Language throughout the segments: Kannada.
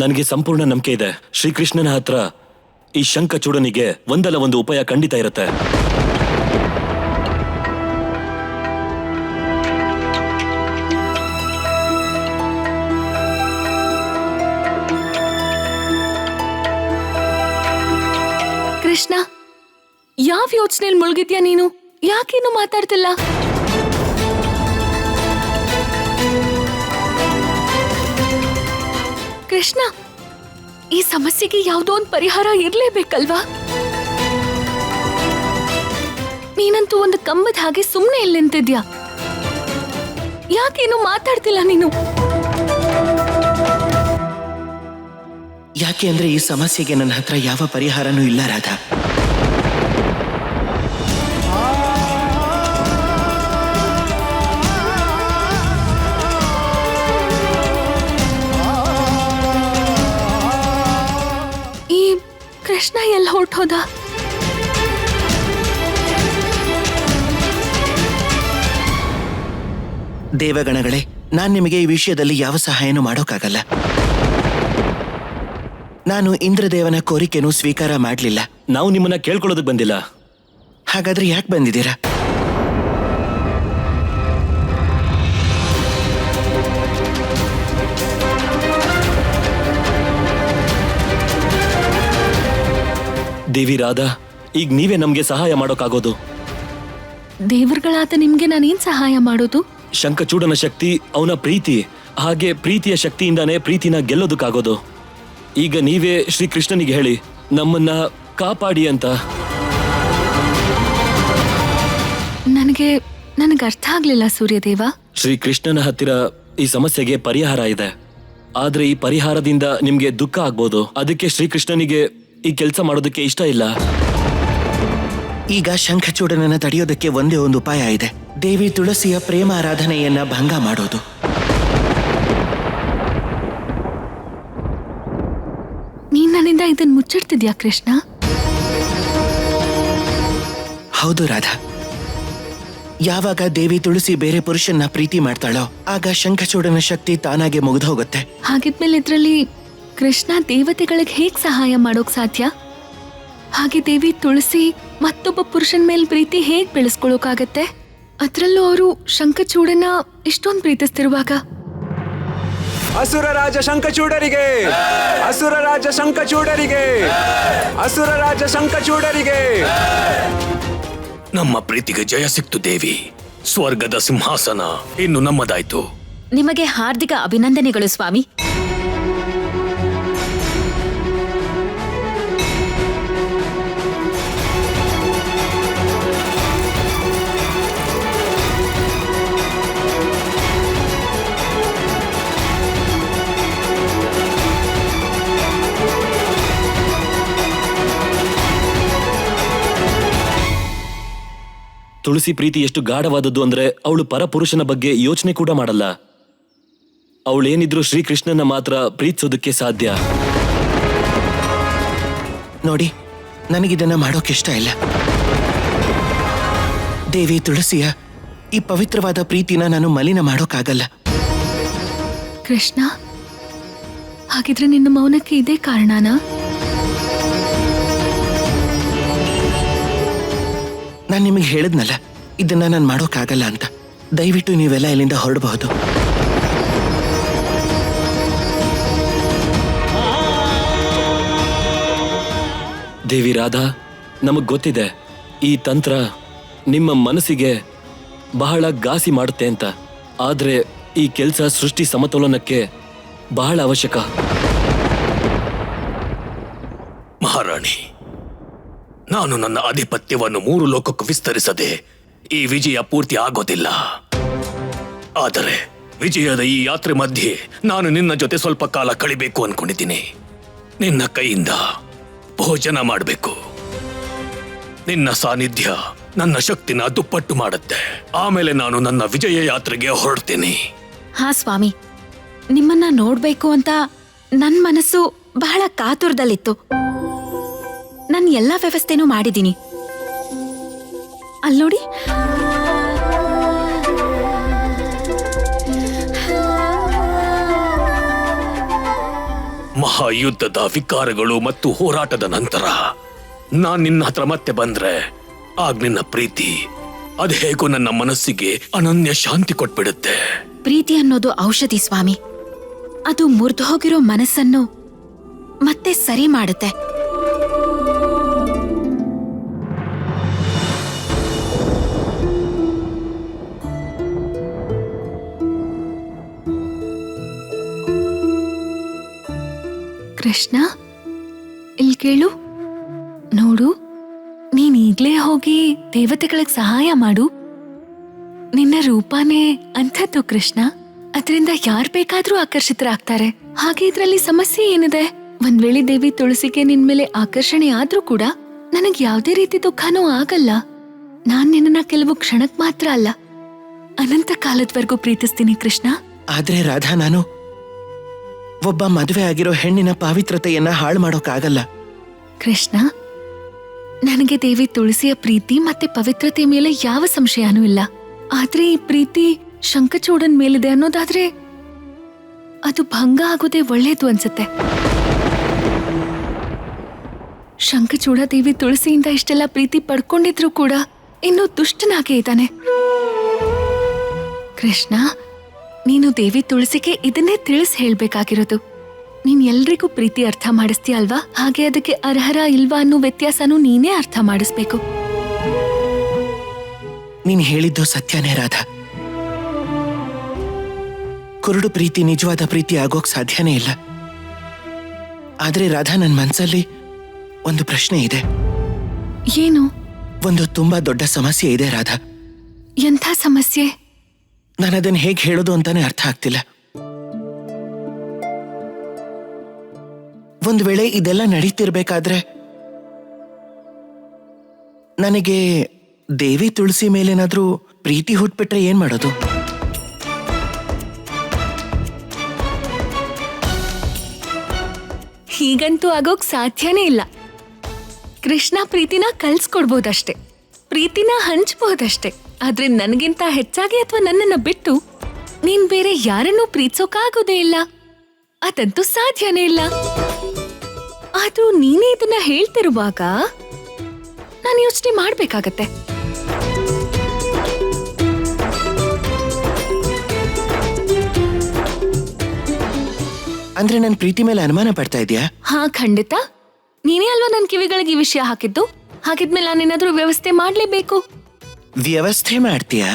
ನನಗೆ ಸಂಪೂರ್ಣ ನಂಬಿಕೆ ಇದೆ, ಶ್ರೀಕೃಷ್ಣನ ಹತ್ರ ಈ ಶಂಖಚೂಡನಿಗೆ ಒಂದಲ್ಲ ಒಂದು ಉಪಾಯ ಖಂಡಿತ ಇರುತ್ತೆ. ಕೃಷ್ಣ, ಯಾವ ಯೋಚನೆಯಲ್ಲಿ ಮುಳುಗಿದ್ಯಾ ನೀನು? ಯಾಕೇನು ಮಾತಾಡ್ತಿಲ್ಲ? ಕೃಷ್ಣ, ಈ ಸಮಸ್ಯೆಗೆ ಯಾವುದೋ ಒಂದು ಪರಿಹಾರ ಇರ್ಲೇಬೇಕಲ್ವಾ? ನೀನಂತೂ ಒಂದು ಕಂಬದ ಹಾಗೆ ಸುಮ್ಮನೆ ಇಲ್ಲಿ ನಿಂತಿದ್ಯಾ. ಯಾಕೇನು ಮಾತಾಡ್ತಿಲ್ಲ ನೀನು? ಯಾಕೆ ಅಂದ್ರೆ ಈ ಸಮಸ್ಯೆಗೆ ನನ್ನ ಹತ್ರ ಯಾವ ಪರಿಹಾರನೂ ಇಲ್ಲ ರಾಧಾ. ಈ ಕೃಷ್ಣ ಎಲ್ಲ ಹೊರಟೋದ? ದೇವಗಣಗಳೇ, ನಾನ್ ನಿಮಗೆ ಈ ವಿಷಯದಲ್ಲಿ ಯಾವ ಸಹಾಯನೂ ಮಾಡೋಕ್ಕಾಗಲ್ಲ. ನಾನು ಇಂದ್ರದೇವನ ಕೋರಿಕೆನೂ ಸ್ವೀಕಾರ ಮಾಡಲಿಲ್ಲ. ನಾವು ನಿಮ್ಮನ್ನ ಕೇಳ್ಕೊಳ್ಳೋದಕ್ಕೆ ಬಂದಿಲ್ಲ. ಹಾಗಾದ್ರೆ ಯಾಕೆ ಬಂದಿದ್ದೀರಾ? ದೇವಿ ರಾಧಾ, ಈಗ ನೀವೇ ನಮ್ಗೆ ಸಹಾಯ ಮಾಡೋಕ್ಕಾಗೋದು. ದೇವರುಗಳಾದ ನಿಮ್ಗೆ ನಾನೇನ್ ಸಹಾಯ ಮಾಡೋದು? ಶಂಖಚೂಡನ ಶಕ್ತಿ ಅವನ ಪ್ರೀತಿ, ಹಾಗೆ ಪ್ರೀತಿಯ ಶಕ್ತಿಯಿಂದಾನೇ ಪ್ರೀತಿನ ಗೆಲ್ಲೋದಕ್ಕಾಗೋದು. ಈಗ ನೀವೇ ಶ್ರೀಕೃಷ್ಣನಿಗೆ ಹೇಳಿ ನಮ್ಮನ್ನ ಕಾಪಾಡಿ ಅಂತ. ನನಗೆ ಅರ್ಥ ಆಗ್ಲಿಲ್ಲ ಸೂರ್ಯದೇವ. ಶ್ರೀಕೃಷ್ಣನ ಹತ್ತಿರ ಈ ಸಮಸ್ಯೆಗೆ ಪರಿಹಾರ ಇದೆ, ಆದ್ರೆ ಈ ಪರಿಹಾರದಿಂದ ನಿಮ್ಗೆ ದುಃಖ ಆಗ್ಬೋದು. ಅದಕ್ಕೆ ಶ್ರೀಕೃಷ್ಣನಿಗೆ ಈ ಕೆಲಸ ಮಾಡೋದಕ್ಕೆ ಇಷ್ಟ ಇಲ್ಲ. ಈಗ ಶಂಖಚೂಡನನ್ನ ತಡೆಯೋದಕ್ಕೆ ಒಂದೇ ಒಂದು ಉಪಾಯ ಇದೆ. ದೇವಿ ತುಳಸಿಯ ಪ್ರೇಮ ಆರಾಧನೆಯನ್ನ ಭಂಗ ಮಾಡೋದು. ನೀನ್ ನನ್ನಿಂದ ಇದನ್ ಮುಚ್ಚಿಡ್ತಿದ್ಯಾ ಕೃಷ್ಣ? ಹೌದು ರಾಧಾ. ಯಾವಾಗ ದೇವಿ ತುಳಸಿ ಬೇರೆ ಪುರುಷನ್ನ ಪ್ರೀತಿ ಮಾಡ್ತಾಳೋ ಆಗ ಶಂಖಚೂಡನ ಶಕ್ತಿ ತಾನಾಗೆ ಮುಗಿದು ಹೋಗುತ್ತೆ. ಹಾಗಿದ್ಮೇಲೆ ಇದ್ರಲ್ಲಿ ಕೃಷ್ಣ ದೇವತೆಗಳಿಗೆ ಹೇಗ್ ಸಹಾಯ ಮಾಡೋಕ್ ಸಾಧ್ಯ? ಹಾಗೆ ದೇವಿ ತುಳಸಿ ಮತ್ತೊಬ್ಬ ಪುರುಷನ ಮೇಲೆ ಪ್ರೀತಿ ಹೇಗ್ ಬೆಳೆಸ್ಕೊಳಕಾಗತ್ತೆ? ಅದ್ರಲ್ಲೂ ಅವರು ಶಂಖಚೂಡನ ಇಷ್ಟೊಂದು ಪ್ರೀತಿಸ್ತಿರುವಾಗ. ಅಸುರ ರಾಜ ಶಂಖಚೂಡರಿಗೆ, ಅಸುರ ರಾಜ ಶಂಖಚೂಡರಿಗೆ, ಅಸುರ ರಾಜ ಶಂಖಚೂಡರಿಗೆ. ನಮ್ಮ ಪ್ರೀತಿಗೆ ಜಯ ಸಿಕ್ತು ದೇವಿ. ಸ್ವರ್ಗದ ಸಿಂಹಾಸನ ಇನ್ನು ನಮ್ಮದಾಯ್ತು. ನಿಮಗೆ ಹಾರ್ದಿಕ ಅಭಿನಂದನೆಗಳು ಸ್ವಾಮಿ. ತುಳಸಿ ಪ್ರೀತಿ ಎಷ್ಟು ಗಾಢವಾದದ್ದು ಅಂದ್ರೆ ಅವಳು ಪರಪುರುಷನ ಬಗ್ಗೆ ಯೋಚನೆ ಕೂಡ ಮಾಡಲ್ಲ. ಅವಳೇನಿದ್ರು ಶ್ರೀಕೃಷ್ಣನ ಮಾತ್ರ ಪ್ರೀತಿಸೋದಕ್ಕೆ ಸಾಧ್ಯ. ನೋಡಿ, ನನಗಿದನ್ನ ಮಾಡೋಕಿಷ್ಟ ಇಲ್ಲ. ದೇವಿ ತುಳಸಿಯ ಈ ಪವಿತ್ರವಾದ ಪ್ರೀತಿನ ನಾನು ಮಲಿನ ಮಾಡೋಕ್ಕಾಗಲ್ಲ. ಕೃಷ್ಣ, ಹಾಗಿದ್ರೆ ನಿನ್ನ ಮೌನಕ್ಕೆ ಇದೇ ಕಾರಣನಾ? ನಾನು ನಿಮಗೆ ಹೇಳಿದ್ನಲ್ಲ, ಇದನ್ನ ನಾನು ಮಾಡೋಕ್ಕಾಗಲ್ಲ ಅಂತ. ದಯವಿಟ್ಟು ನೀವೆಲ್ಲ ಇಲ್ಲಿಂದ ಹೊರಡಬಹುದು. ದೇವಿ ರಾಧಾ, ನಮಗ್ ಗೊತ್ತಿದೆ ಈ ತಂತ್ರ ನಿಮ್ಮ ಮನಸ್ಸಿಗೆ ಬಹಳ ಘಾಸಿ ಮಾಡುತ್ತೆ ಅಂತ. ಆದ್ರೆ ಈ ಕೆಲಸ ಸೃಷ್ಟಿ ಸಮತೋಲನಕ್ಕೆ ಬಹಳ ಅವಶ್ಯಕ. ಮಹಾರಾಣಿ, ನಾನು ನನ್ನ ಆಧಿಪತ್ಯವನ್ನು 3 ಲೋಕಕ್ಕೂ ವಿಸ್ತರಿಸದೆ ಈ ವಿಜಯ ಪೂರ್ತಿ ಆಗೋದಿಲ್ಲ. ಆದರೆ ವಿಜಯದ ಈ ಯಾತ್ರೆ ಮಧ್ಯೆ ನಾನು ನಿನ್ನ ಜೊತೆ ಸ್ವಲ್ಪ ಕಾಲ ಕಳಿಬೇಕು ಅನ್ಕೊಂಡಿದ್ದೀನಿ. ನಿನ್ನ ಕೈಯಿಂದ ಭೋಜನ ಮಾಡಬೇಕು. ನಿನ್ನ ಸಾನ್ನಿಧ್ಯ ನನ್ನ ಶಕ್ತಿನ ದುಪ್ಪಟ್ಟು ಮಾಡುತ್ತೆ. ಆಮೇಲೆ ನಾನು ನನ್ನ ವಿಜಯ ಯಾತ್ರೆಗೆ ಹೊರಡ್ತೀನಿ. ಹಾ ಸ್ವಾಮಿ, ನಿಮ್ಮನ್ನ ನೋಡ್ಬೇಕು ಅಂತ ನನ್ ಮನಸ್ಸು ಬಹಳ ಕಾತುರದಲ್ಲಿತ್ತು. ನಾನು ಎಲ್ಲಾ ವ್ಯವಸ್ಥೆನೂ ಮಾಡಿದ್ದೀನಿ. ಅಲ್ಲೋಡಿ, ಮಹಾಯುದ್ಧದ ವಿಕಾರಗಳು ಮತ್ತು ಹೋರಾಟದ ನಂತರ ನಾನ್ ನಿನ್ನ ಹತ್ರ ಮತ್ತೆ ಬಂದ್ರೆ ಆಗ ನಿನ್ನ ಪ್ರೀತಿ ಅದು ಹೇಗೋ ನನ್ನ ಮನಸ್ಸಿಗೆ ಅನನ್ಯ ಶಾಂತಿ ಕೊಟ್ಬಿಡುತ್ತೆ. ಪ್ರೀತಿ ಅನ್ನೋದು ಔಷಧಿ ಸ್ವಾಮಿ. ಅದು ಮುರಿದು ಹೋಗಿರೋ ಮನಸ್ಸನ್ನು ಮತ್ತೆ ಸರಿ ಮಾಡುತ್ತೆ. ಕೃಷ್ಣ, ಇಲ್ಲಿ ಕೇಳು. ನೋಡು, ನೀನ್ ಈಗ್ಲೇ ಹೋಗಿ ದೇವತೆಗಳಿಗೆ ಸಹಾಯ ಮಾಡು. ನಿನ್ನ ರೂಪನೇ ಅಂಥದ್ದು ಕೃಷ್ಣ. ಅದರಿಂದ ಯಾರ್ ಬೇಕಾದ್ರೂ ಆಕರ್ಷಿತರಾಗ್ತಾರೆ. ಹಾಗೆ ಇದ್ರಲ್ಲಿ ಸಮಸ್ಯೆ ಏನಿದೆ? ಒಂದ್ ವೇಳೆ ದೇವಿ ತುಳಸಿಗೆ ನಿನ್ ಮೇಲೆ ಆಕರ್ಷಣೆ ಆದ್ರೂ ಕೂಡ ನನಗ್ ಯಾವ್ದೇ ರೀತಿ ದುಃಖನೂ ಆಗಲ್ಲ. ನಾನ್ ನಿನ್ನ ಕೆಲವು ಕ್ಷಣಕ್ ಮಾತ್ರ ಅಲ್ಲ, ಅನಂತ ಕಾಲದವರೆಗೂ ಪ್ರೀತಿಸ್ತೀನಿ ಕೃಷ್ಣ. ಆದ್ರೆ ರಾಧಾ, ನಾನು ಒಬ್ಬ ಮದುವೆ ಆಗಿರೋ ಹೆಣ್ಣಿನ ಪಾವಿತ್ರತೆಯನ್ನ ಹಾಳು ಮಾಡೋಕ್ಕಾಗಲ್ಲ. ಕೃಷ್ಣ, ನನಗೆ ದೇವಿ ತುಳಸಿಯ ಪ್ರೀತಿ ಮತ್ತೆ ಪವಿತ್ರತೆ ಮೇಲೆ ಯಾವ ಸಂಶಯನೂ ಇಲ್ಲ. ಆದ್ರೆ ಈ ಪ್ರೀತಿ ಶಂಖಚೂಡನ್ ಮೇಲಿದೆ ಅನ್ನೋದಾದ್ರೆ ಅದು ಭಂಗ ಆಗೋದೇ ಒಳ್ಳೇದು ಅನ್ಸುತ್ತೆ. ಶಂಖಚೂಡ ದೇವಿ ತುಳಸಿಯಿಂದ ಇಷ್ಟೆಲ್ಲ ಪ್ರೀತಿ ಪಡ್ಕೊಂಡಿದ್ರು ಕೂಡ ಇನ್ನೂ ದುಷ್ಟನಾಗೇ ಇದ್ದಾನೆ. ಕೃಷ್ಣ, ನೀನು ದೇವಿ ತುಳಸಿಗೆ ಇದನ್ನೇ ತಿಳಿಸ್ ಹೇಳ್ಬೇಕಾಗಿರೋದು. ನೀನ್ ಎಲ್ರಿಗೂ ಪ್ರೀತಿ ಅರ್ಥ ಮಾಡಿಸ್ತೀಯ ಅಲ್ವಾ? ಹಾಗೆ ಅದಕ್ಕೆ ಅರ್ಹರ ಇಲ್ವಾ ಅನ್ನೋ ವ್ಯತ್ಯಾಸನೂ ನೀನೇ ಅರ್ಥ ಮಾಡಿಸ್ಬೇಕು. ನೀನ್ ಹೇಳಿದ್ದು ಸತ್ಯನೇ ರಾಧಾ. ಕುರುಡು ಪ್ರೀತಿ ನಿಜವಾದ ಪ್ರೀತಿ ಆಗೋಕ್ ಸಾಧ್ಯನೇ ಇಲ್ಲ. ಆದ್ರೆ ರಾಧಾ, ನನ್ ಮನ್ಸಲ್ಲಿ ಒಂದು ಪ್ರಶ್ನೆ ಇದೆ. ಏನು? ಒಂದು ತುಂಬಾ ದೊಡ್ಡ ಸಮಸ್ಯೆ ಇದೆ ರಾಧಾ. ಎಂಥ ಸಮಸ್ಯೆ? ನಾನದನ್ನ ಹೇಗೆ ಹೇಳೋದು ಅಂತಾನೆ ಅರ್ಥ ಆಗ್ತಿಲ್ಲ. ಒಂದ್ ವೇಳೆ ಇದೆಲ್ಲ ನಡೀತಿರ್ಬೇಕಾದ್ರೆ ನನಗೆ ದೇವಿ ತುಳಸಿ ಮೇಲೇನಾದ್ರೂ ಪ್ರೀತಿ ಹುಟ್ಬಿಟ್ರೆ ಏನ್ ಮಾಡೋದು? ಹೀಗಂತೂ ಆಗೋಕ್ ಸಾಧ್ಯನೇ ಇಲ್ಲ. ಕೃಷ್ಣ ಪ್ರೀತಿನ ಕಲ್ಸ್ಕೊಡ್ಬೋದಷ್ಟೆ, ಪ್ರೀತಿನ ಹಂಚ್ಬೋದಷ್ಟೆ. ಆದ್ರೆ ನನಗಿಂತ ಹೆಚ್ಚಾಗಿ ಅಥವಾ ನನ್ನನ್ನ ಬಿಟ್ಟು ನೀನ್ ಬೇರೆ ಯಾರನ್ನೂ ಪ್ರೀತಿಸೋಕಾಗೋದೇ ಇಲ್ಲ. ಅದಂತೂ ಸಾಧ್ಯನೇ ಇಲ್ಲ. ಆದ್ರೂ ನೀನೇ ಇದನ್ನ ಹೇಳ್ತಿರುವಾಗ ನಾನು ಯೋಚನೆ ಮಾಡ್ಬೇಕಾಗತ್ತೆ. ಅಂದ್ರೆ ನನ್ ಪ್ರೀತಿ ಮೇಲೆ ಅನುಮಾನ ಪಡ್ತಾ ಇದೀಯಾ? ಹಾ, ಖಂಡಿತ. ನೀನೇ ಅಲ್ವಾ ನನ್ ಕಿವಿಗಳಿಗೆ ಈ ವಿಷಯ ಹಾಕಿದ್ದು. ಹಾಗಿದ್ಮೇಲೆ ನಾನೇನಾದ್ರೂ ವ್ಯವಸ್ಥೆ ಮಾಡ್ಲೇಬೇಕು. ವ್ಯವಸ್ಥೆ ಮಾಡ್ತೀಯಾ?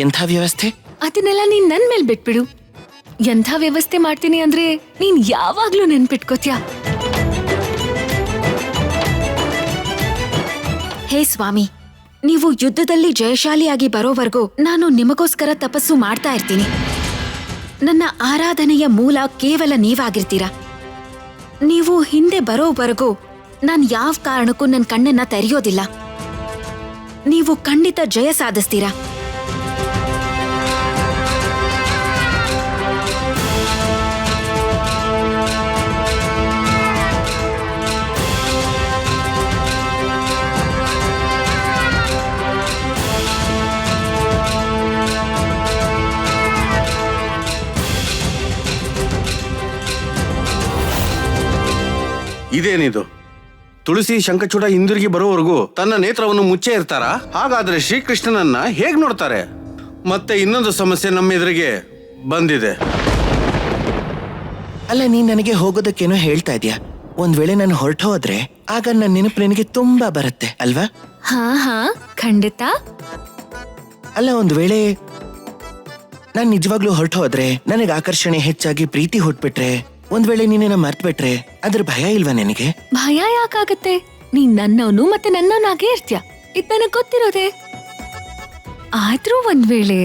ಎಂಥ ವ್ಯವಸ್ಥೆ? ಅದನ್ನೆಲ್ಲ ನೀನ್ ನನ್ ಮೇಲ್ ಬಿಟ್ಬಿಡು. ಎಂಥ ವ್ಯವಸ್ಥೆ ಮಾಡ್ತೀನಿ ಅಂದ್ರೆ ನೀನ್ ಯಾವಾಗ್ಲೂ ನೆನ್ಪಿಟ್ಕೋತ್ಯಾ. ಹೇ ಸ್ವಾಮಿ, ನೀವು ಯುದ್ಧದಲ್ಲಿ ಜಯಶಾಲಿಯಾಗಿ ಬರೋವರೆಗೂ ನಾನು ನಿಮಗೋಸ್ಕರ ತಪಸ್ಸು ಮಾಡ್ತಾ ಇರ್ತೀನಿ. ನನ್ನ ಆರಾಧನೆಯ ಮೂಲ ಕೇವಲ ನೀವಾಗಿರ್ತೀರ. ನೀವು ಹಿಂದೆ ಬರೋವರೆಗೂ ನಾನು ಯಾವ ಕಾರಣಕ್ಕೂ ನನ್ನ ಕಣ್ಣನ್ನ ತೆರೆಯೋದಿಲ್ಲ. ನೀವು ಖಂಡಿತ ಜಯ ಸಾಧಿಸ್ತೀರಾ. ಇದೇನಿದು? ತುಳಸಿ ಶಂಖಚೂಡ ಹಿಂದಿರುಗಿ ಬರೋವರೆಗೂ ತನ್ನ ನೇತ್ರವನ್ನು ಮುಚ್ಚೇ ಇರ್ತಾರ? ಹಾಗಾದ್ರೆ ಶ್ರೀಕೃಷ್ಣನನ್ನ ಹೇಗ್ ನೋಡ್ತಾರೆ? ಮತ್ತೆ ಇನ್ನೊಂದು ಸಮಸ್ಯೆ ನಮ್ಮ ಎದುರಿಗೆ ಬಂದಿದೆ. ಅಲ್ಲ, ನೀನ್ ನನಗೆ ಹೋಗೋದಕ್ಕೇನೋ ಹೇಳ್ತಾ ಇದ್ಯಾ. ಒಂದ್ ವೇಳೆ ನಾನು ಹೊರಟು ಹೋದ್ರೆ ಆಗ ನನ್ನ ನೆನಪು ನಿನಗೆ ತುಂಬಾ ಬರುತ್ತೆ ಅಲ್ವಾ? ಹಾ ಹಾ, ಖಂಡಿತ. ಅಲ್ಲ, ಒಂದ್ ವೇಳೆ ನಾನ್ ನಿಜವಾಗ್ಲೂ ಹೊರಟು ಹೋದ್ರೆ, ನನಗೆ ಆಕರ್ಷಣೆ ಹೆಚ್ಚಾಗಿ ಪ್ರೀತಿ ಹುಟ್ಬಿಟ್ರೆ, ಒಂದ್ ವೇಳೆ ನೀನೇನ ಮರ್ತ್ ಬಿಟ್ರೆ ಅದ್ರ ಭಯ ಇಲ್ವಾ ನಿನಗೆ? ಭಯ ಯಾಕಾಗತ್ತೆ? ನೀನ್ ನನ್ನವನು ಮತ್ತೆ ನನ್ನವನಾಗೇ ಇರ್ತೀಯ, ಇದ್ ನನಗ್ ಗೊತ್ತಿರೋದೆ. ಆದ್ರೂ ಒಂದ್ ವೇಳೆ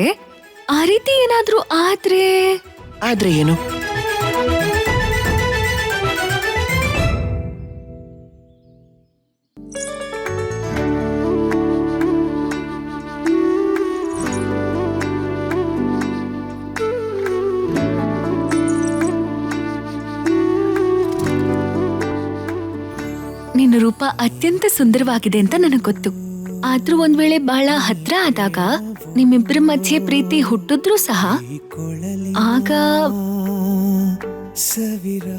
ಆ ರೀತಿ ಏನಾದ್ರೂ ಆದ್ರೆ ಏನು? ನಿನ್ನ ರೂಪ ಅತ್ಯಂತ ಸುಂದರವಾಗಿದೆ ಅಂತ ನನಗ್ ಗೊತ್ತು. ಆದ್ರೂ ಒಂದ್ ವೇಳೆ ಬಹಳ ಹತ್ರ ಆದಾಗ ನಿಮ್ಮಿಬ್ಬರ ಮಧ್ಯೆ ಪ್ರೀತಿ ಹುಟ್ಟಿದ್ರೂ ಸಹ ಆಗ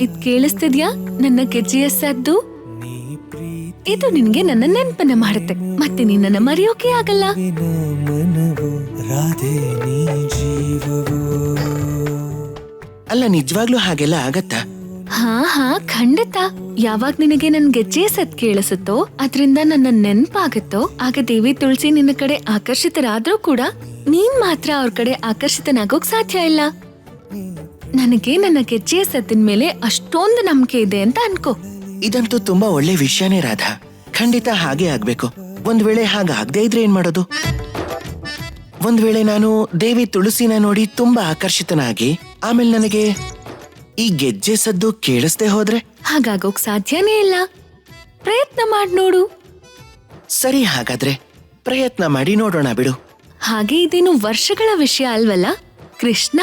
ಇದ್ ಕೇಳಿಸ್ತಿದ್ಯಾ ನನ್ನ ಗೆಜ್ಜೆಯ ಸದ್ದು? ಇದು ನಿನ್ಗೆ ನನ್ನ ನೆನಪನ್ನ ಮಾಡುತ್ತೆ, ಮತ್ತೆ ನಿನ್ನನ್ನ ಮರೆಯೋಕೆ ಆಗಲ್ಲ. ಅಲ್ಲ, ನಿಜವಾಗ್ಲೂ ಹಾಗೆಲ್ಲ ಆಗತ್ತಾ? ಹಾ ಖಂಡಿತ. ಯಾವಾಗ ನಿನಗೆ ನನ್ ಗೆಜ್ಜೆಯ ಸದ್ ಕೇಳಿಸುತ್ತೋ ಅದ್ರಿಂದ ನನ್ನ ನೆನ್ಪಾಗುತ್ತೋ ಆಗ ದೇವಿ ತುಳಸಿ ನಿನ್ನ ಕಡೆ ಆಕರ್ಷಿತರಾದ್ರೂ ಕೂಡ ನೀನ್ ಮಾತ್ರ ಅವ್ರ ಕಡೆ ಆಕರ್ಷಿತನಾಗೋಕ್ ಸಾಧ್ಯ ಇಲ್ಲ. ನನಗೆ ನನ್ನ ಗೆಜ್ಜೆಯ ಸದ್ದಿನ ಮೇಲೆ ಅಷ್ಟೊಂದು ನಂಬಿಕೆ ಇದೆ ಅಂತ ಅನ್ಕೋ. ಇದಂತೂ ತುಂಬಾ ಒಳ್ಳೆ ವಿಷಯನೇ ರಾಧಾ. ಖಂಡಿತ ಹಾಗೆ ಆಗ್ಬೇಕು. ಒಂದ್ ವೇಳೆ ಹಾಗಾಗದೇ ಇದ್ರೆ ಏನ್ ಮಾಡೋದು? ಒಂದ್ ವೇಳೆ ನಾನು ದೇವಿ ತುಳಸಿನ ನೋಡಿ ತುಂಬಾ ಆಕರ್ಷಿತನಾಗಿ ಆಮೇಲೆ ನನಗೆ ಈ ಗೆಜ್ಜೆ ಸದ್ದು ಕೇಳಿಸ್ದೆ ಹೋದ್ರೆ? ಹಾಗಾಗೋಕ್ ಸಾಧ್ಯನೇ ಇಲ್ಲ. ಪ್ರಯತ್ನ ಮಾಡ್ ನೋಡು. ಸರಿ, ಹಾಗಾದ್ರೆ ಪ್ರಯತ್ನ ಮಾಡಿ ನೋಡೋಣ ಬಿಡು. ಹಾಗೆ ಇದೇನು ವರ್ಷಗಳ ವಿಷಯ ಅಲ್ವಲ್ಲ ಕೃಷ್ಣ.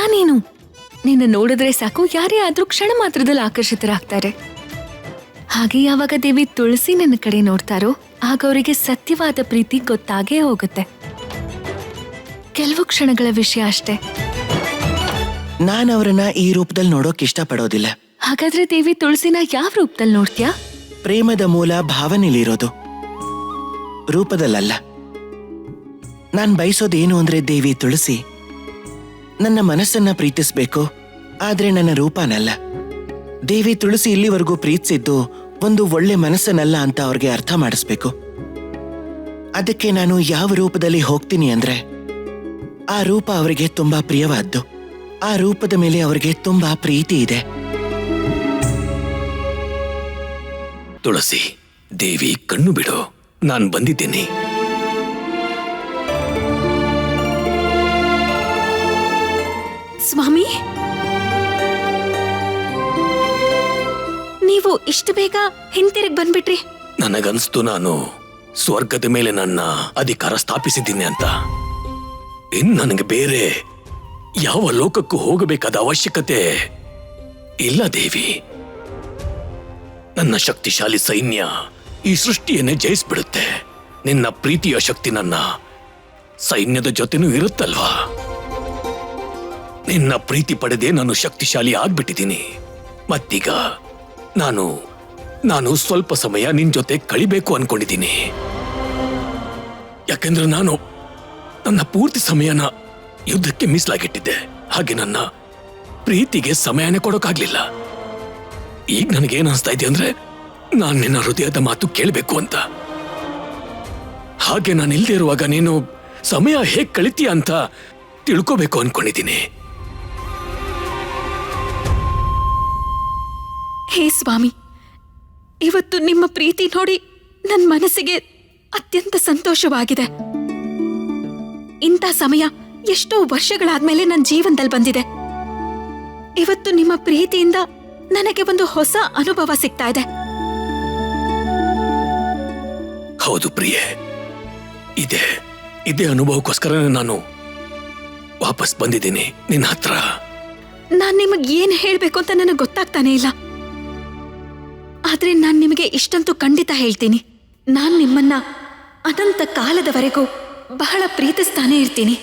ನಿನ್ನ ನೋಡಿದ್ರೆ ಸಾಕು ಯಾರೇ ಆದ್ರೂ ಕ್ಷಣ ಮಾತ್ರದಲ್ಲಿ ಆಕರ್ಷಿತರಾಗ್ತಾರೆ. ಹಾಗೆ ಯಾವಾಗ ದೇವಿ ತುಳಸಿ ನನ್ನ ಕಡೆ ನೋಡ್ತಾರೋ ಆಗ ಅವರಿಗೆ ಸತ್ಯವಾದ ಪ್ರೀತಿ ಗೊತ್ತಾಗೇ ಹೋಗುತ್ತೆ. ಕೆಲವು ಕ್ಷಣಗಳ ವಿಷಯ ಅಷ್ಟೇ. ನಾನು ಅವರನ್ನ ಈ ರೂಪದಲ್ಲಿ ನೋಡೋಕ್ ಇಷ್ಟಪಡೋದಿಲ್ಲ. ಹಾಗಾದ್ರೆ ದೇವಿ ತುಳಸಿನ ಯಾವ ರೂಪದಲ್ಲಿ ನೋಡ್ತೀಯಾ? ಪ್ರೇಮದ ಮೂಲ ಭಾವನೆಲಿರೋದು, ರೂಪದಲ್ಲ. ನಾನ್ ಬಯಸೋದೇನು ಅಂದ್ರೆ ದೇವಿ ತುಳಸಿ ನನ್ನ ಮನಸ್ಸನ್ನ ಪ್ರೀತಿಸ್ಬೇಕು, ಆದ್ರೆ ನನ್ನ ರೂಪನಲ್ಲ. ದೇವಿ ತುಳಸಿ ಇಲ್ಲಿವರೆಗೂ ಪ್ರೀತಿಸಿದ್ದು ಒಂದು ಒಳ್ಳೆ ಮನಸ್ಸನ್ನಲ್ಲ ಅಂತ ಅವ್ರಿಗೆ ಅರ್ಥ ಮಾಡಿಸ್ಬೇಕು. ಅದಕ್ಕೆ ನಾನು ಯಾವ ರೂಪದಲ್ಲಿ ಹೋಗ್ತೀನಿ ಅಂದ್ರೆ ಆ ರೂಪ ಅವರಿಗೆ ತುಂಬಾ ಪ್ರಿಯವಾದ್ದು. ಆ ರೂಪದ ಮೇಲೆ ಅವರಿಗೆ ತುಂಬಾ ಪ್ರೀತಿ ಇದೆ. ತುಳಸಿ, ದೇವಿ ಕಣ್ಣು ಬಿಡು, ನಾನ್ ಬಂದಿದ್ದೀನಿ. ಸ್ವಾಮಿ, ನೀವು ಇಷ್ಟು ಬೇಗ ಹಿಂತಿರುಗಿ ಬಂದ್ಬಿಟ್ರಿ? ನನಗನ್ಸ್ತು ನಾನು ಸ್ವರ್ಗದ ಮೇಲೆ ನನ್ನ ಅಧಿಕಾರ ಸ್ಥಾಪಿಸಿದ್ದೀನಿ ಅಂತ. ನನಗೆ ಬೇರೆ ಯಾವ ಲೋಕಕ್ಕೂ ಹೋಗಬೇಕಾದ ಅವಶ್ಯಕತೆ ಇಲ್ಲ ದೇವಿ. ನನ್ನ ಶಕ್ತಿಶಾಲಿ ಸೈನ್ಯ ಈ ಸೃಷ್ಟಿಯನ್ನೇ ಜಯಿಸ್ಬಿಡುತ್ತೆ. ನಿನ್ನ ಪ್ರೀತಿಯ ಶಕ್ತಿ ನನ್ನ ಸೈನ್ಯದ ಜೊತೆನೂ ಇರುತ್ತಲ್ವಾ? ನಿನ್ನ ಪ್ರೀತಿ ಪಡೆದೇ ನಾನು ಶಕ್ತಿಶಾಲಿ ಆಗ್ಬಿಟ್ಟಿದ್ದೀನಿ. ಮತ್ತೀಗ ನಾನು ಸ್ವಲ್ಪ ಸಮಯ ನಿನ್ ಜೊತೆ ಕಳಿಬೇಕು ಅನ್ಕೊಂಡಿದ್ದೀನಿ. ಯಾಕೆಂದ್ರೆ ನಾನು ನನ್ನ ಪೂರ್ತಿ ಸಮಯನ ಯುದ್ಧಕ್ಕೆ ಮೀಸಲಾಗಿಟ್ಟಿದ್ದೆ. ಹಾಗೆ ನನ್ನ ಪ್ರೀತಿಗೆ ಸಮಯನೇ ಕೊಡೋಕ್ಕಾಗ್ಲಿಲ್ಲ. ಈಗ ನನಗೇನ್ ಅನ್ಸ್ತಾ ಇದೆ ಅಂದ್ರೆ ನಾನು ನಿನ್ನ ಹೃದಯದ ಮಾತು ಕೇಳಬೇಕು ಅಂತ. ಹಾಗೆ ನಾನು ಇಲ್ದೇ ಇರುವಾಗ ನೀನು ಸಮಯ ಹೇಗ್ ಕಳಿತೀಯ ಅಂತ ತಿಳ್ಕೋಬೇಕು ಅನ್ಕೊಂಡಿದ್ದೀನಿ. ಹೇ ಸ್ವಾಮಿ, ಇವತ್ತು ನಿಮ್ಮ ಪ್ರೀತಿ ನೋಡಿ ನನ್ನ ಮನಸ್ಸಿಗೆ ಅತ್ಯಂತ ಸಂತೋಷವಾಗಿದೆ. ಇಂಥ ಸಮಯ ಎಷ್ಟೋ ವರ್ಷಗಳಾದ್ಮೇಲೆ ನನ್ನ ಜೀವನದಲ್ಲಿ ಬಂದಿದೆ. ಇವತ್ತು ನಿಮ್ಮ ಪ್ರೀತಿಯಿಂದ ನನಗೆ ಒಂದು ಹೊಸ ಅನುಭವ ಸಿಗ್ತಾ ಇದೆ. ಹೌದು ಪ್ರಿಯೆ, ಇದೇ ಅನುಭವಕ್ಕೋಸ್ಕರನೇ ನಾನು ವಾಪಸ್ ಬಂದಿದ್ದೀನಿ ನಿನ್ನ ಹತ್ರ. ನಾನ್ ನಿಮಗೆ ಏನ್ ಹೇಳ್ಬೇಕು ಅಂತ ನನಗೆ ಗೊತ್ತಾಗ್ತಾನೆ ಇಲ್ಲ. ಆದ್ರೆ ನಾನ್ ನಿಮಗೆ ಇಷ್ಟಂತೂ ಖಂಡಿತ ಹೇಳ್ತೀನಿ, ನಾನ್ ನಿಮ್ಮನ್ನ ಅನಂತ ಕಾಲದವರೆಗೂ ಬಹಳ ಪ್ರೀತಿಸ್ತಾನೆ ಇರ್ತೀನಿ.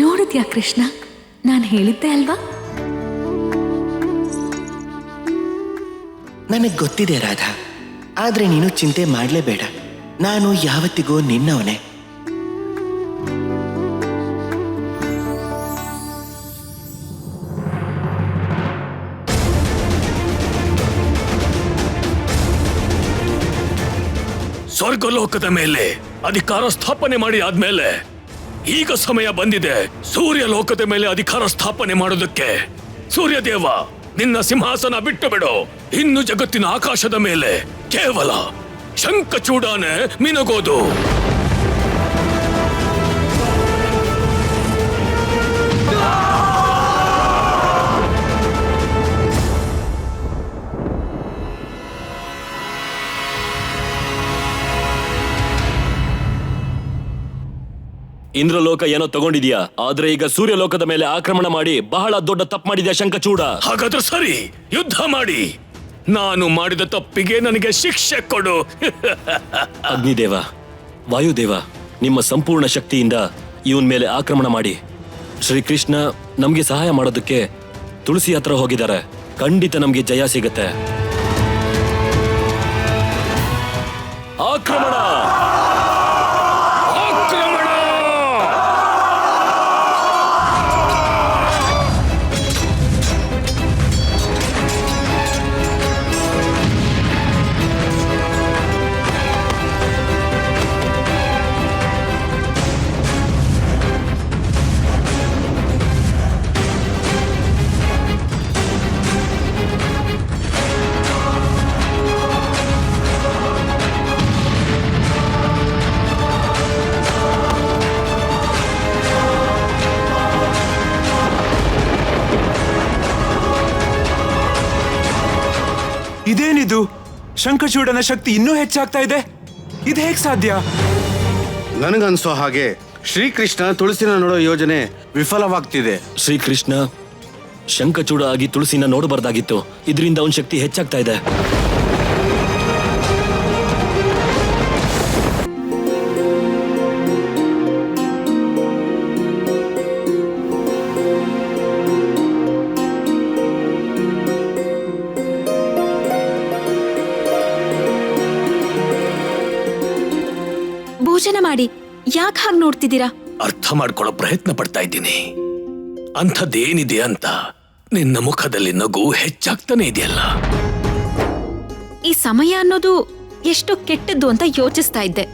ನೋಡಿದ್ಯಾ ಕೃಷ್ಣ, ನಾನು ಹೇಳಿದ್ದೆ ಅಲ್ವಾ? ನನಗ್ ಗೊತ್ತಿದೆ ರಾಧಾ, ಆದ್ರೆ ನೀನು ಚಿಂತೆ ಮಾಡ್ಲೇಬೇಡ. ನಾನು ಯಾವತ್ತಿಗೂ ನಿನ್ನವನೇ. ಸ್ವರ್ಗಲೋಕದ ಮೇಲೆ ಅಧಿಕಾರ ಸ್ಥಾಪನೆ ಮಾಡಿ ಆದ್ಮೇಲೆ ಈಗ ಸಮಯ ಬಂದಿದೆ ಸೂರ್ಯ ಲೋಕದ ಮೇಲೆ ಅಧಿಕಾರ ಸ್ಥಾಪನೆ ಮಾಡೋದಕ್ಕೆ. ಸೂರ್ಯದೇವ, ನಿನ್ನ ಸಿಂಹಾಸನ ಬಿಟ್ಟು ಬಿಡು. ಇನ್ನು ಜಗತ್ತಿನ ಆಕಾಶದ ಮೇಲೆ ಕೇವಲ ಶಂಖಚೂಡಾನೆ ಮಿನುಗೋದು. ಇಂದ್ರಲೋಕ ಏನೋ ತಗೊಂಡಿದ್ಯಾ, ಆದ್ರೆ ಈಗ ಸೂರ್ಯಲೋಕದ ಮೇಲೆ ಆಕ್ರಮಣ ಮಾಡಿ ಬಹಳ ದೊಡ್ಡ ತಪ್ಪು ಮಾಡಿದ್ಯಾ ಶಂಖಚೂಡ. ಹಾಗಾದ್ರೆ ಸರಿ, ಯುದ್ಧ ಮಾಡಿ. ನಾನು ಮಾಡಿದ ತಪ್ಪಿಗೆ ನನಗೆ ಶಿಕ್ಷೆ ಕೊಡು. ಅಗ್ನಿದೇವ, ವಾಯುದೇವ, ನಿಮ್ಮ ಸಂಪೂರ್ಣ ಶಕ್ತಿಯಿಂದ ಇವನ್ ಮೇಲೆ ಆಕ್ರಮಣ ಮಾಡಿ. ಶ್ರೀಕೃಷ್ಣ ನಮ್ಗೆ ಸಹಾಯ ಮಾಡೋದಕ್ಕೆ ತುಳಸಿ ಹತ್ರ ಹೋಗಿದ್ದಾರೆ. ಖಂಡಿತ ನಮ್ಗೆ ಜಯ ಸಿಗತ್ತೆ. ಆಕ್ರಮಣ! ಇದೇನಿದು? ಶಂಖಚೂಡನ ಶಕ್ತಿ ಇನ್ನೂ ಹೆಚ್ಚಾಗ್ತಾ ಇದೆ. ಇದು ಹೇಗ್ ಸಾಧ್ಯ? ನನಗನ್ಸೋ ಹಾಗೆ ಶ್ರೀಕೃಷ್ಣ ತುಳಸಿನ ನೋಡೋ ಯೋಜನೆ ವಿಫಲವಾಗ್ತಿದೆ. ಶ್ರೀಕೃಷ್ಣ ಶಂಖಚೂಡ ಆಗಿ ತುಳಸಿನ ನೋಡಬಾರ್ದಾಗಿತ್ತು. ಇದರಿಂದ ಅವನ ಶಕ್ತಿ ಹೆಚ್ಚಾಗ್ತಾ ಇದೆ. ಭೋಜನ ಮಾಡಿ. ಯಾಕೆ ಹಾಗೆ ನೋಡ್ತಿದ್ದೀರಾ? ಅರ್ಥ ಮಾಡ್ಕೊಳ್ಳೋ ಪ್ರಯತ್ನ ಪಡ್ತಾ ಇದ್ದೀನಿ. ಅಂಥದ್ದೇನಿದೆ ಅಂತ ನಿನ್ನ ಮುಖದಲ್ಲಿ ನಗು ಹೆಚ್ಚಾಗ್ತಾನೆ ಇದೆಯಲ್ಲ. ಈ ಸಮಯ ಅನ್ನೋದು ಎಷ್ಟು ಕೆಟ್ಟದ್ದು ಅಂತ ಯೋಚಿಸ್ತಾ ಇದ್ದೆ.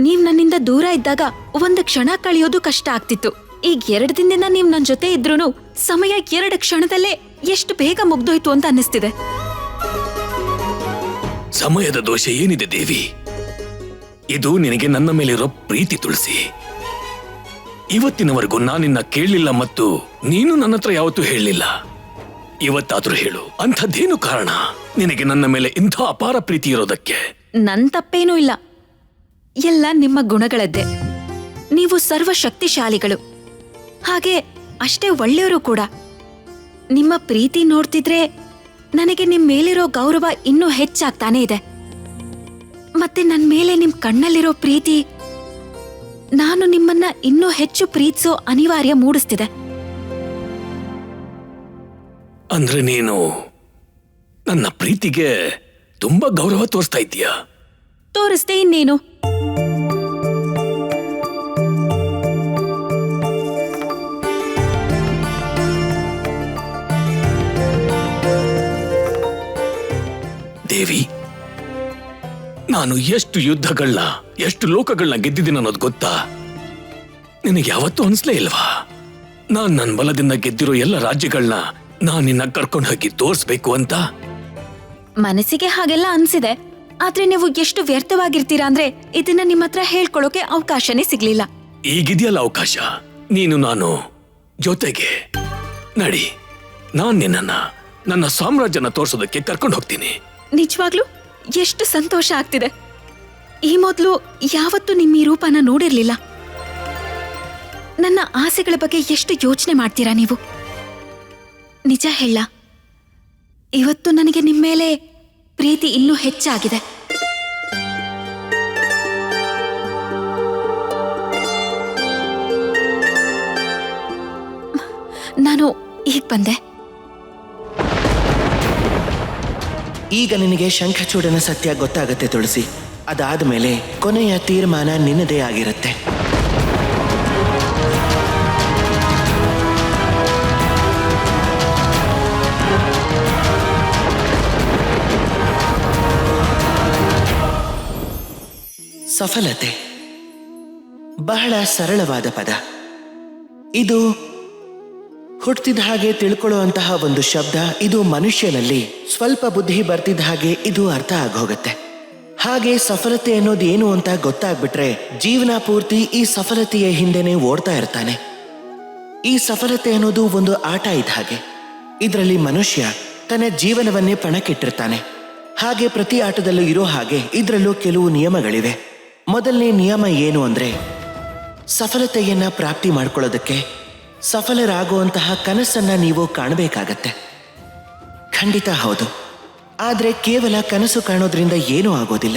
ನೀವ್ ನನ್ನಿಂದ ದೂರ ಇದ್ದಾಗ ಒಂದು ಕ್ಷಣ ಕಳೆಯೋದು ಕಷ್ಟ ಆಗ್ತಿತ್ತು. ಈಗ 2 ದಿನದಿಂದ ನೀವ್ ನನ್ ಜೊತೆ ಇದ್ರೂನು ಸಮಯ 2 ಕ್ಷಣದಲ್ಲೇ ಎಷ್ಟು ಬೇಗ ಮುಗ್ದೋಯ್ತು ಅಂತ ಅನ್ನಿಸ್ತಿದೆ. ಸಮಯದ ದೋಷ ಏನಿದೆ ದೇವಿ? ಇದು ನಿನಗೆ ನನ್ನ ಮೇಲಿರೋ ಪ್ರೀತಿ ತುಳಸಿ. ಇವತ್ತಿನವರೆಗೂ ನಾನಿನ್ನ ಕೇಳಲಿಲ್ಲ ಮತ್ತು ನೀನು ನನ್ನ ಹತ್ರ ಯಾವತ್ತೂ ಹೇಳಲಿಲ್ಲ. ಇವತ್ತಾದ್ರೂ ಹೇಳು, ಅಂಥದ್ದೇನು ಕಾರಣ ನಿನಗೆ ನನ್ನ ಮೇಲೆ ಇಂಥ ಅಪಾರ ಪ್ರೀತಿ ಇರೋದಕ್ಕೆ? ನನ್ ತಪ್ಪೇನೂ ಇಲ್ಲ, ಎಲ್ಲ ನಿಮ್ಮ ಗುಣಗಳದ್ದೇ. ನೀವು ಸರ್ವಶಕ್ತಿಶಾಲಿಗಳು, ಹಾಗೆ ಅಷ್ಟೇ ಒಳ್ಳೆಯವರು ಕೂಡ. ನಿಮ್ಮ ಪ್ರೀತಿ ನೋಡ್ತಿದ್ರೆ ನನಗೆ ನಿಮ್ ಮೇಲಿರೋ ಗೌರವ ಇನ್ನೂ ಹೆಚ್ಚಾಗ್ತಾನೆ ಇದೆ. ಮತ್ತೆ ನನ್ ಮೇಲೆ ನಿಮ್ ಕಣ್ಣಲ್ಲಿರೋ ಪ್ರೀತಿ ನಾನು ನಿಮ್ಮನ್ನ ಇನ್ನೂ ಹೆಚ್ಚು ಪ್ರೀತಿಸೋ ಅನಿವಾರ್ಯ ಮೂಡಿಸ್ತಿದೆ. ಅಂದ್ರೆ ನೀನು ನನ್ನ ಪ್ರೀತಿಗೆ ತುಂಬಾ ಗೌರವ ತೋರಿಸ್ತಾ ಇದ್ದೀಯಾ? ತೋರಿಸ್ದೆ ಇನ್ನೇನು. ದೇವಿ, ನಾನು ಎಷ್ಟು ಯುದ್ಧಗಳನ್ನ, ಎಷ್ಟು ಲೋಕಗಳನ್ನ ಗೆದ್ದಿದ್ದೀನಿ ಅನ್ನೋದು ಗೊತ್ತಾ? ನಿನಗೆ ಯಾವತ್ತೂ ಅನ್ಸ್ಲೇ ಇಲ್ವಾ? ನಾನ್ ನನ್ನ ಬಲದಿಂದ ಗೆದ್ದಿರೋ ಎಲ್ಲ ರಾಜ್ಯಗಳನ್ನ ನಾನ್ ನಿನ್ನ ಕರ್ಕೊಂಡು ಹೋಗಿ ತೋರಿಸ್ಬೇಕು ಅಂತ? ಮನಸ್ಸಿಗೆ ಹಾಗೆಲ್ಲ ಅನ್ಸಿದೆ, ಆದ್ರೆ ನೀವು ಎಷ್ಟು ವ್ಯರ್ಥವಾಗಿರ್ತೀರಾ ಅಂದ್ರೆ ಇದನ್ನ ನಿಮ್ಮ ಹತ್ರ ಹೇಳ್ಕೊಳ್ಳೋಕೆ ಅವಕಾಶನೇ ಸಿಗ್ಲಿಲ್ಲ. ಈಗಿದೆಯಲ್ಲ ಅವಕಾಶ. ನೀನು ನಾನು ಜೊತೆಗೆ ನಡಿ, ನಾನ್ ನಿನ್ನನ್ನ ನನ್ನ ಸಾಮ್ರಾಜ್ಯನ ತೋರ್ಸೋದಕ್ಕೆ ಕರ್ಕೊಂಡು ಹೋಗ್ತೀನಿ. ನಿಜವಾಗ್ಲೂ ಎಷ್ಟು ಸಂತೋಷ ಆಗ್ತಿದೆ. ಈ ಮೊದಲು ಯಾವತ್ತೂ ನಿಮ್ಮ ಈ ರೂಪನ ನೋಡಿರ್ಲಿಲ್ಲ. ನನ್ನ ಆಸೆಗಳ ಬಗ್ಗೆ ಎಷ್ಟು ಯೋಚನೆ ಮಾಡ್ತೀರಾ ನೀವು? ನಿಜ ಹೇಳ, ಇವತ್ತು ನನಗೆ ನಿಮ್ಮ ಮೇಲೆ ಪ್ರೀತಿ ಇನ್ನೂ ಹೆಚ್ಚಾಗಿದೆ. ನಾನು ಈಗ ಬಂದೆ. ಈಗ ನಿನಗೆ ಶಂಖಚೂಡನ ಸತ್ಯ ಗೊತ್ತಾಗತ್ತೆ ತುಳಸಿ. ಅದಾದ ಮೇಲೆ ಕೊನೆಯ ತೀರ್ಮಾನ ನಿನ್ನದೇ ಆಗಿರುತ್ತೆ. ಸಫಲತೆ ಬಹಳ ಸರಳವಾದ ಪದ. ಇದು ಹುಟ್ಟಿದ ಹಾಗೆ ತಿಳ್ಕೊಳ್ಳುವಂತಹ ಒಂದು ಶಬ್ದ. ಇದು ಮನುಷ್ಯನಲ್ಲಿ ಸ್ವಲ್ಪ ಬುದ್ಧಿ ಬರ್ತಿದ್ದ ಹಾಗೆ ಇದು ಅರ್ಥ ಆಗೋಗತ್ತೆ. ಹಾಗೆ ಸಫಲತೆ ಅನ್ನೋದು ಏನು ಅಂತ ಗೊತ್ತಾಗ್ಬಿಟ್ರೆ ಜೀವನ ಪೂರ್ತಿ ಈ ಸಫಲತೆಯ ಹಿಂದೆನೆ ಓಡ್ತಾ ಇರ್ತಾನೆ. ಈ ಸಫಲತೆ ಅನ್ನೋದು ಒಂದು ಆಟ ಇದ್ದ ಹಾಗೆ. ಇದರಲ್ಲಿ ಮನುಷ್ಯ ತನ್ನ ಜೀವನವನ್ನೇ ಪಣಕ್ಕಿಟ್ಟಿರ್ತಾನೆ. ಹಾಗೆ ಪ್ರತಿ ಆಟದಲ್ಲೂ ಇರೋ ಹಾಗೆ ಇದರಲ್ಲೂ ಕೆಲವು ನಿಯಮಗಳಿವೆ. ಮೊದಲನೇ ನಿಯಮ ಏನು ಅಂದ್ರೆ, ಸಫಲತೆಯನ್ನ ಪ್ರಾಪ್ತಿ ಮಾಡ್ಕೊಳ್ಳೋದಕ್ಕೆ ಸಫಲರಾಗುವಂತಹ ಕನಸನ್ನ ನೀವು ಕಾಣಬೇಕಾಗತ್ತೆ. ಖಂಡಿತ ಹೌದು. ಆದ್ರೆ ಕೇವಲ ಕನಸು ಕಾಣೋದ್ರಿಂದ ಏನೂ ಆಗೋದಿಲ್ಲ.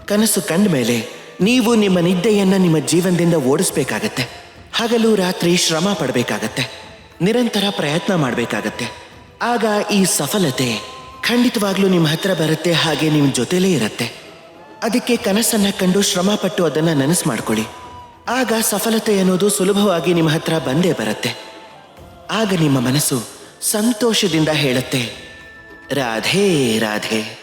ಕನಸು ಕಂಡ ಮೇಲೆ ನೀವು ನಿಮ್ಮ ನಿದ್ದೆಯನ್ನ ನಿಮ್ಮ ಜೀವನದಿಂದ ಓಡಿಸ್ಬೇಕಾಗತ್ತೆ. ಹಗಲು ರಾತ್ರಿ ಶ್ರಮ ಪಡಬೇಕಾಗತ್ತೆ, ನಿರಂತರ ಪ್ರಯತ್ನ ಮಾಡಬೇಕಾಗತ್ತೆ. ಆಗ ಈ ಸಫಲತೆ ಖಂಡಿತವಾಗ್ಲೂ ನಿಮ್ಮ ಹತ್ರ ಬರುತ್ತೆ, ಹಾಗೆ ನಿಮ್ಮ ಜೊತೆಲೇ ಇರುತ್ತೆ. ಅದಕ್ಕೆ ಕನಸನ್ನ ಕಂಡು ಶ್ರಮ ಪಟ್ಟು ಅದನ್ನ ನನಸು ಮಾಡ್ಕೊಳ್ಳಿ. ಆಗ ಸಫಲತೆ ಅನ್ನೋದು ಸುಲಭವಾಗಿ ನಿಮ್ಮ ಹತ್ರ ಬಂದೇ ಬರುತ್ತೆ. ಆಗ ನಿಮ್ಮ ಮನಸ್ಸು ಸಂತೋಷದಿಂದ ಹೇಳುತ್ತೆ, ರಾಧೇ ರಾಧೆ.